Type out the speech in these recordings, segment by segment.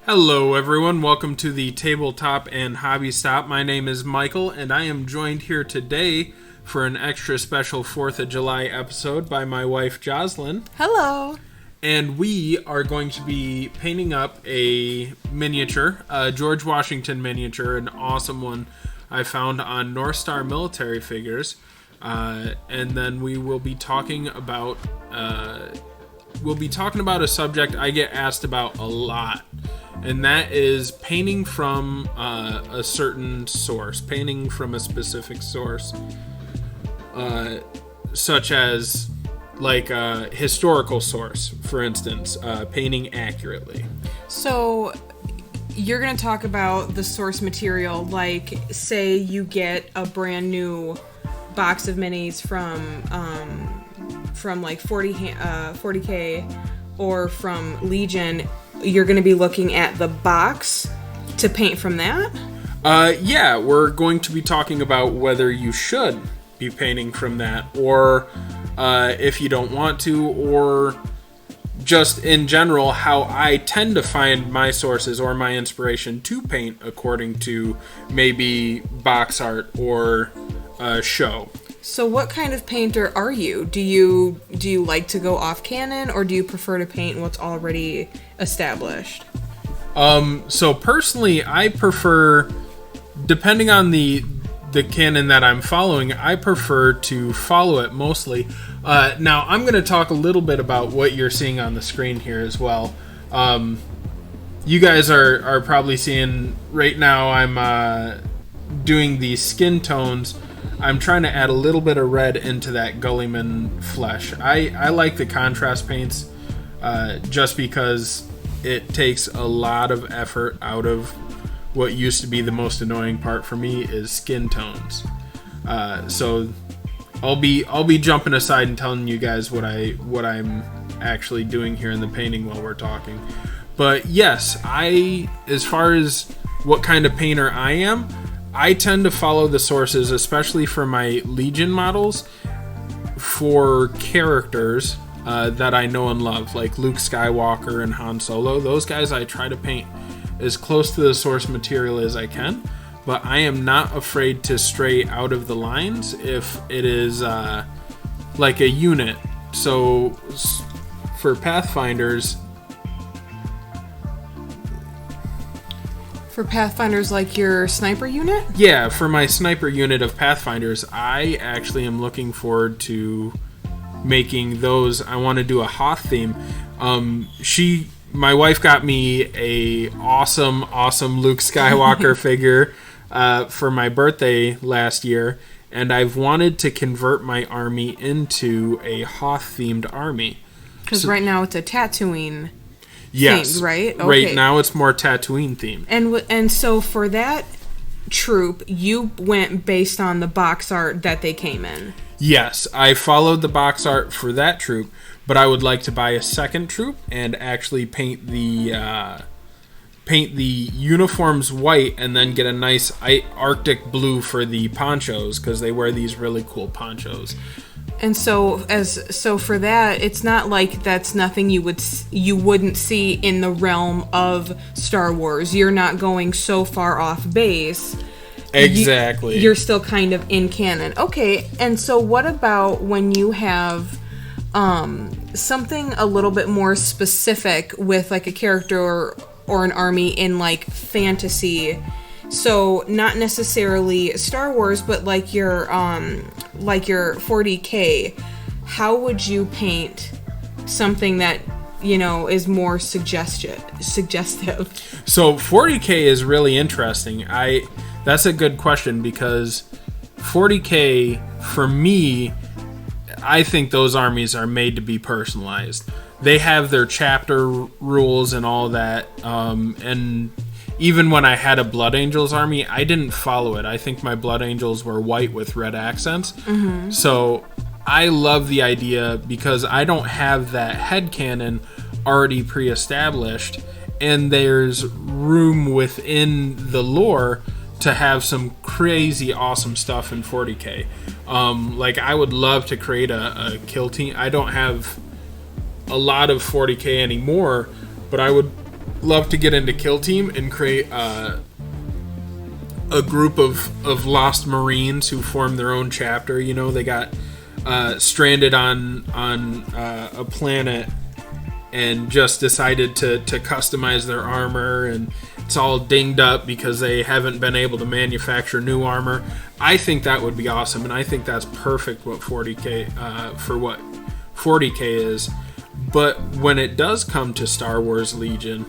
Hello everyone, welcome to the Tabletop and Hobby Stop. My name is Michael and I am joined here today for an extra special 4th of July episode by my wife Jozlynn. Hello. And we are going to be painting up a miniature, a George Washington miniature, an awesome one I found on North Star Military Figures. And then we will be talking about a subject I get asked about a lot. And that is painting from a certain source, painting from a specific source, such as like a historical source, for instance, painting accurately. So you're going to talk about the source material, like say you get a brand new box of minis from like 40K or from Legion. You're going to be looking at the box to paint from that? Yeah, we're going to be talking about whether you should be painting from that, or if you don't want to, or just in general how I tend to find my sources or my inspiration to paint according to maybe box art or show. So what kind of painter are you? Do you like to go off canon, or do you prefer to paint what's already established? So personally, I prefer, depending on the canon that I'm following, I prefer to follow it mostly. Now, I'm going to talk a little bit about what you're seeing on the screen here as well. You guys are probably seeing right now I'm doing the skin tones. I'm trying to add a little bit of red into that Gullyman flesh. I like the contrast paints just because it takes a lot of effort out of what used to be the most annoying part for me is skin tones. So I'll be jumping aside and telling you guys what I'm actually doing here in the painting while we're talking. But yes, as far as what kind of painter I am, I tend to follow the sources, especially for my Legion models, for characters that I know and love, like Luke Skywalker and Han Solo. Those guys I try to paint as close to the source material as I can, but I am not afraid to stray out of the lines if it is like a unit. So for Pathfinders... For Pathfinders, like your sniper unit? Yeah, for my sniper unit of Pathfinders, I actually am looking forward to making those. I want to do a Hoth theme. My wife got me a awesome Luke Skywalker figure for my birthday last year, and I've wanted to convert my army into a Hoth-themed army. Because right now it's a Tatooine. Yes, themed, right? Okay. Right now it's more Tatooine themed. And so for that troop, you went based on the box art that they came in. Yes, I followed the box art for that troop, but I would like to buy a second troop and actually paint the uniforms white and then get a nice Arctic blue for the ponchos, because they wear these really cool ponchos. And so for that, it's not like that's nothing you wouldn't see in the realm of Star Wars. You're not going so far off base. Exactly. You're still kind of in canon. Okay, and so what about when you have something a little bit more specific with like a character or an army in like fantasy? So not necessarily Star Wars, but like your 40K. How would you paint something that, you know, is more suggestive? So 40K is really interesting. That's a good question, because 40K, for me, I think those armies are made to be personalized. They have their chapter rules and all that, and even when I had a Blood Angels army, I didn't follow it. I think my Blood Angels were white with red accents. Mm-hmm. So I love the idea, because I don't have that headcanon already pre-established, and there's room within the lore to have some crazy awesome stuff in 40K. Like, I would love to create a kill team. I don't have a lot of 40K anymore, but I would love to get into Kill Team and create a group of lost Marines who form their own chapter. You know, they got stranded on a planet and just decided to customize their armor, and it's all dinged up because they haven't been able to manufacture new armor. I think that would be awesome, and I think that's perfect what 40K for what 40K is. But when it does come to Star Wars Legion,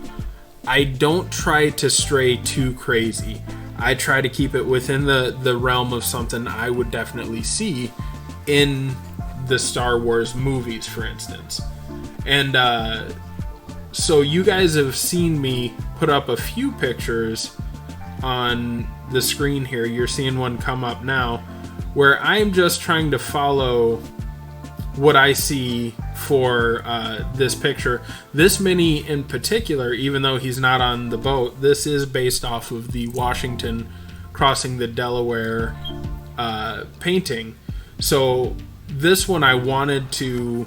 I don't try to stray too crazy. I try to keep it within the realm of something I would definitely see in the Star Wars movies, for instance. And so you guys have seen me put up a few pictures on the screen here. You're seeing one come up now where I'm just trying to follow what I see for this picture. This mini in particular, even though he's not on the boat, this is based off of the Washington crossing the Delaware painting. So this one I wanted to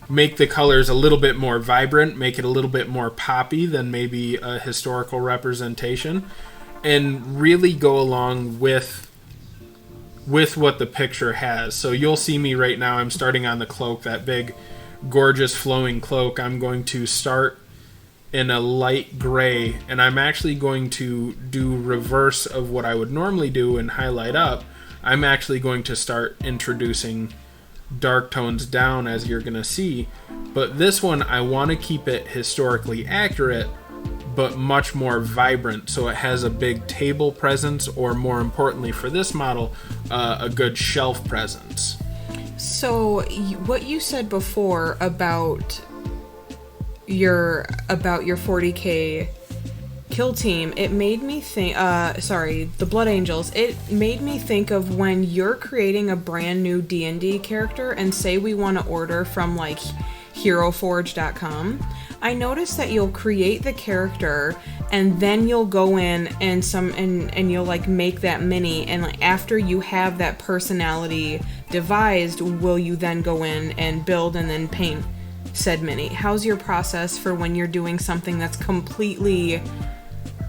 make the colors a little bit more vibrant, make it a little bit more poppy than maybe a historical representation, and really go along with what the picture has. So you'll see me right now, I'm starting on the cloak, that big gorgeous flowing cloak. I'm going to start in a light gray, and I'm actually going to do reverse of what I would normally do and highlight up. I'm actually going to start introducing dark tones down, as you're gonna see. But this one, I want to keep it historically accurate but much more vibrant, so it has a big table presence, or more importantly for this model, a good shelf presence. So what you said before about your 40K Kill Team, it made me think, the Blood Angels, it made me think of when you're creating a brand new D&D character, and say we want to order from like heroforge.com. I noticed that you'll create the character and then you'll go in and you'll like make that mini, and like after you have that personality devised, will you then go in and build and then paint said mini? How's your process for when you're doing something that's completely,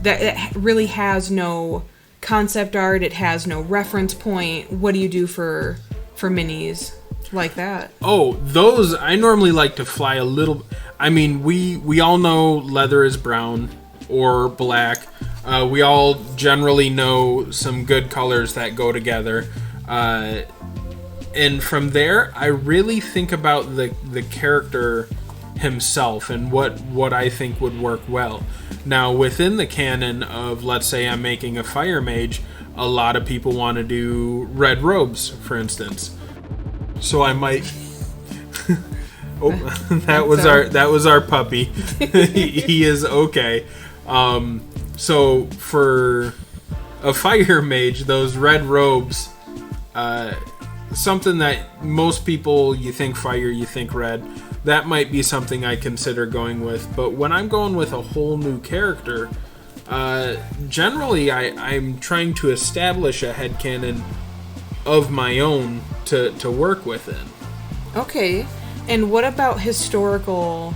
that it really has no concept art, it has no reference point? What do you do for minis like that? Oh, those, I normally like to fly a little. I mean, we all know leather is brown or black. We all generally know some good colors that go together. And from there, I really think about the character himself and what I think would work well. Now, within the canon of, let's say I'm making a fire mage, a lot of people want to do red robes, for instance. So I might. Oh, that was our puppy. he is okay. So for a fire mage, those red robes, something that most people, you think fire, you think red. That might be something I consider going with. But when I'm going with a whole new character, generally I'm trying to establish a headcanon of my own to work within. Okay. And what about historical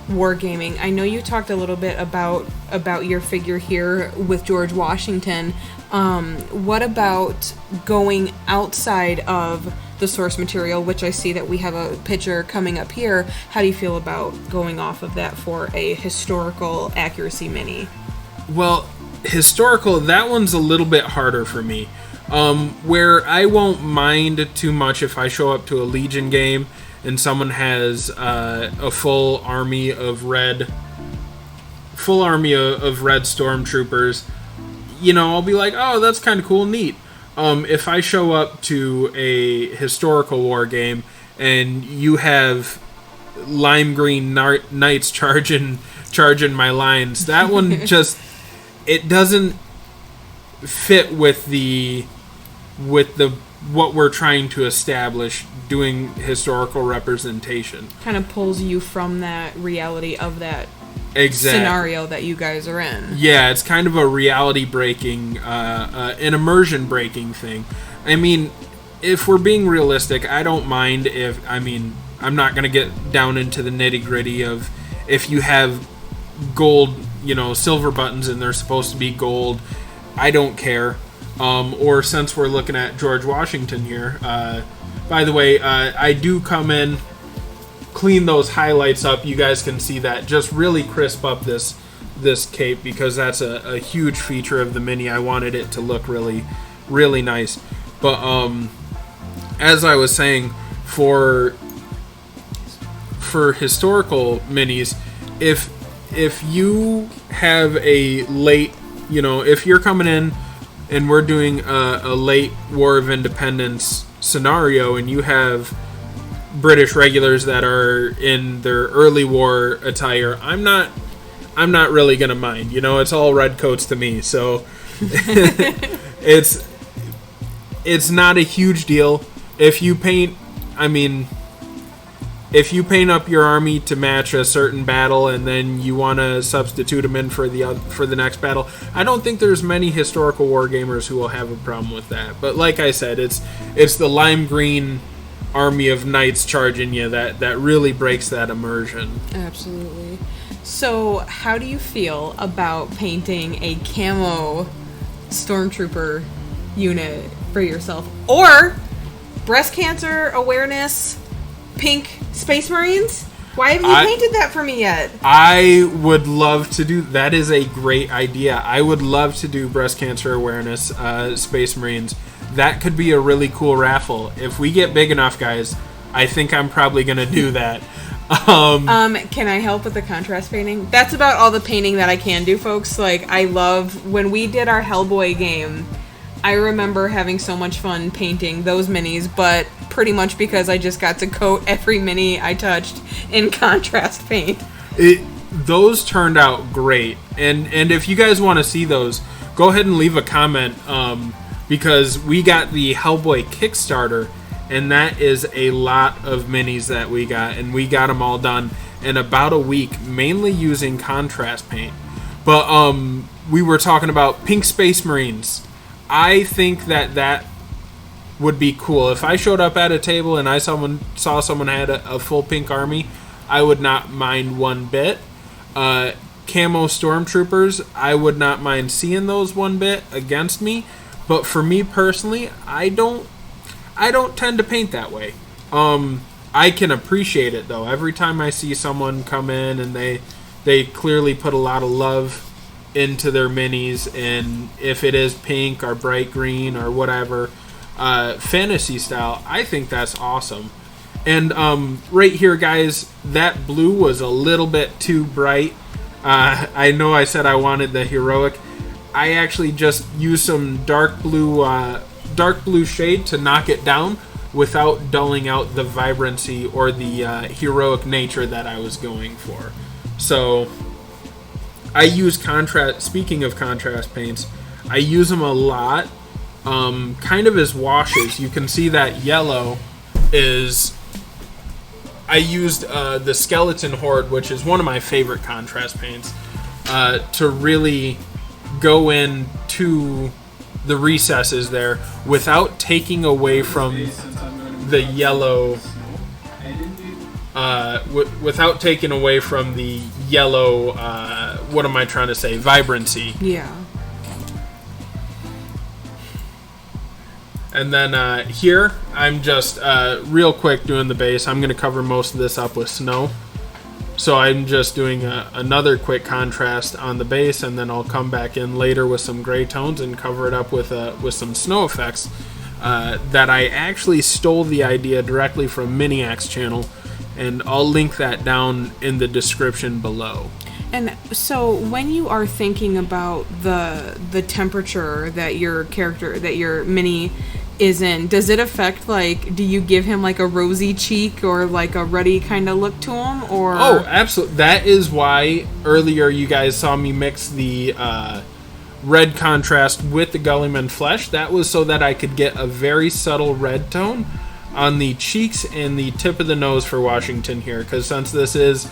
wargaming? I know you talked a little bit about your figure here with George Washington. What about going outside of the source material, which I see that we have a picture coming up here? How do you feel about going off of that for a historical accuracy mini? Well, historical, that one's a little bit harder for me. Where I won't mind too much if I show up to a Legion game and someone has a full army of red stormtroopers, you know, I'll be like, oh, that's kind of cool, neat. If I show up to a historical war game and you have lime green knights charging my lines, that one just, it doesn't fit with what we're trying to establish doing historical representation. Kind of pulls you from that reality of that exact scenario that you guys are in. Yeah, it's kind of a reality breaking, an immersion breaking thing. I mean, if we're being realistic, I don't mind I'm not going to get down into the nitty gritty of if you have gold, silver buttons and they're supposed to be gold. I don't care. Or since we're looking at George Washington here, by the way, I do come in, clean those highlights up. You guys can see that. Just really crisp up this cape because that's a huge feature of the Mini. I wanted it to look really, really nice. But as I was saying, for historical minis, if you have a late, if you're coming in and we're doing a late War of Independence scenario and you have British regulars that are in their early war attire, I'm not really gonna mind. It's all red coats to me, so it's not a huge deal. If you paint up your army to match a certain battle and then you want to substitute them in for the next battle, I don't think there's many historical war gamers who will have a problem with that. But like I said, it's the lime green army of knights charging you that really breaks that immersion. Absolutely. So how do you feel about painting a camo stormtrooper unit for yourself, or breast cancer awareness pink Space Marines? Why haven't you painted that for me yet? I would love to do that. Is a great idea. I would love to do breast cancer awareness Space Marines. That could be a really cool raffle. If we get big enough, guys, I think I'm probably going to do that. Can I help with the contrast painting? That's about all the painting that I can do, folks. Like, I love when we did our Hellboy game. I remember having so much fun painting those minis, but pretty much because I just got to coat every mini I touched in contrast paint. Those turned out great, and if you guys want to see those, go ahead and leave a comment, because we got the Hellboy Kickstarter, and that is a lot of minis that we got, and we got them all done in about a week, mainly using contrast paint. But we were talking about pink Space Marines. I think that would be cool. If I showed up at a table and I saw someone had a full pink army, I would not mind one bit. Camo stormtroopers, I would not mind seeing those one bit against me. But for me personally, I don't tend to paint that way. I can appreciate it though. Every time I see someone come in and they clearly put a lot of love into their minis, and if it is pink or bright green or whatever, fantasy style, I think that's awesome. And right here, guys, that blue was a little bit too bright. I know I said I wanted the heroic. I actually just used some dark blue shade to knock it down without dulling out the vibrancy or the heroic nature that I was going for. So I use contrast. Speaking of contrast paints, I use them a lot, kind of as washes. You can see that yellow is. I used the Skeleton Horde, which is one of my favorite contrast paints, to really go into the recesses there without taking away from the yellow. Without taking away from the yellow, what am I trying to say? Vibrancy. Yeah. And then here, I'm just real quick doing the base. I'm going to cover most of this up with snow. So I'm just doing another quick contrast on the base, and then I'll come back in later with some gray tones and cover it up with some snow effects that I actually stole the idea directly from Miniac's channel. And I'll link that down in the description below. And so when you are thinking about the temperature that your mini is in, does it affect, like, do you give him like a rosy cheek or like a ruddy kind of look to him, or? Oh, absolutely. That is why earlier you guys saw me mix the red contrast with the Gullyman flesh. That was so that I could get a very subtle red tone on the cheeks and the tip of the nose for Washington here, because since this is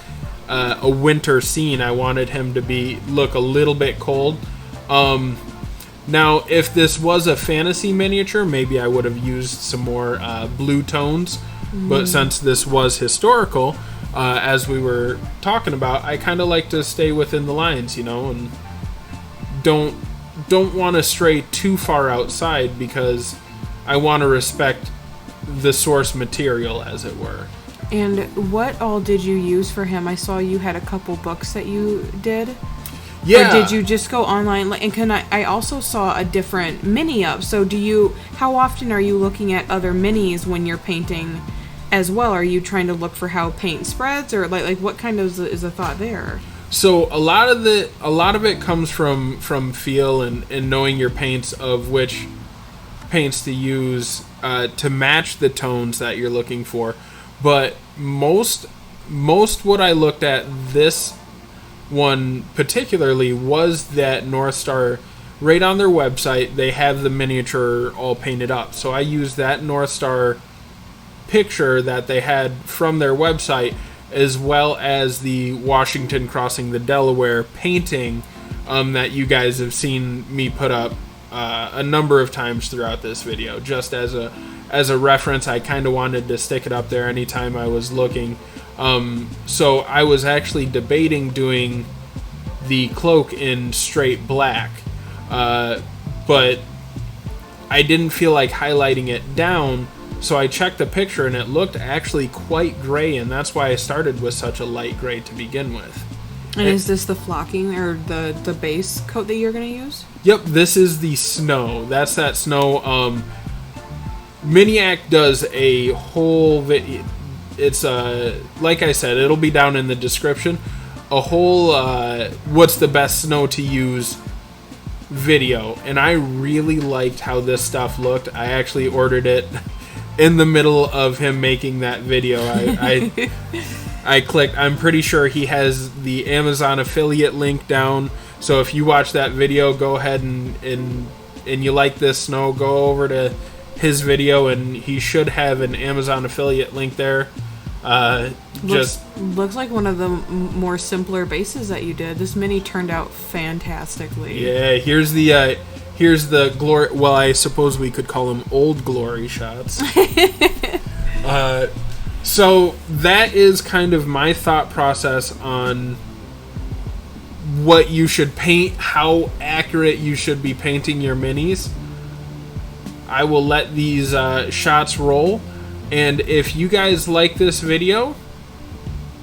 a winter scene, I wanted him to look a little bit cold. Now, if this was a fantasy miniature, maybe I would have used some more blue tones, but since this was historical, as we were talking about, I kind of like to stay within the lines, you know, and don't want to stray too far outside because I want to respect the source material, as it were. And what all did you use for him? I saw you had a couple books that you did. Yeah. Or did you just go online? And I also saw a different mini up. So how often are you looking at other minis when you're painting as well? Are you trying to look for how paint spreads, or like what kind of is the thought there? So a lot of it comes from feel and knowing your paints, of which paints to use to match the tones that you're looking for. But most what I looked at this one particularly was that North Star. Right on their website, they have the miniature all painted up. So I used that North Star picture that they had from their website, as well as the Washington crossing the Delaware painting that you guys have seen me put up a number of times throughout this video. Just as a reference, I kind of wanted to stick it up there anytime I was looking. So I was actually debating doing the cloak in straight black, but I didn't feel like highlighting it down, so I checked the picture and it looked actually quite gray, and that's why I started with such a light gray to begin with. And is this the flocking or the base coat that you're going to use? Yep, this is the snow. That's that snow. Miniac does a whole video. It's like I said, it'll be down in the description. A whole what's the best snow to use video, and I really liked how this stuff looked. I actually ordered it in the middle of him making that video. I clicked. I'm pretty sure he has the Amazon affiliate link down. So if you watch that video, go ahead and you like this snow, go over to his video, and he should have an Amazon affiliate link there. Looks like one of the more simpler bases that you did. This mini turned out fantastically. Yeah, here's the glory. Well, I suppose we could call them old glory shots. So that is kind of my thought process on what you should paint, how accurate you should be painting your minis. I will let these shots roll, and if you guys like this video,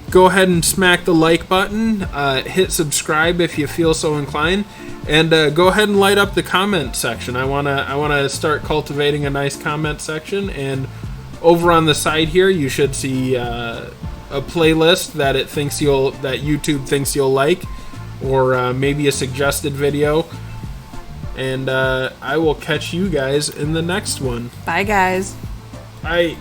go ahead and smack the like button, hit subscribe if you feel so inclined, and go ahead and light up the comment section. I wanna start cultivating a nice comment section, and over on the side here, you should see a playlist that YouTube thinks you'll like, or maybe a suggested video. And I will catch you guys in the next one. Bye, guys. Bye.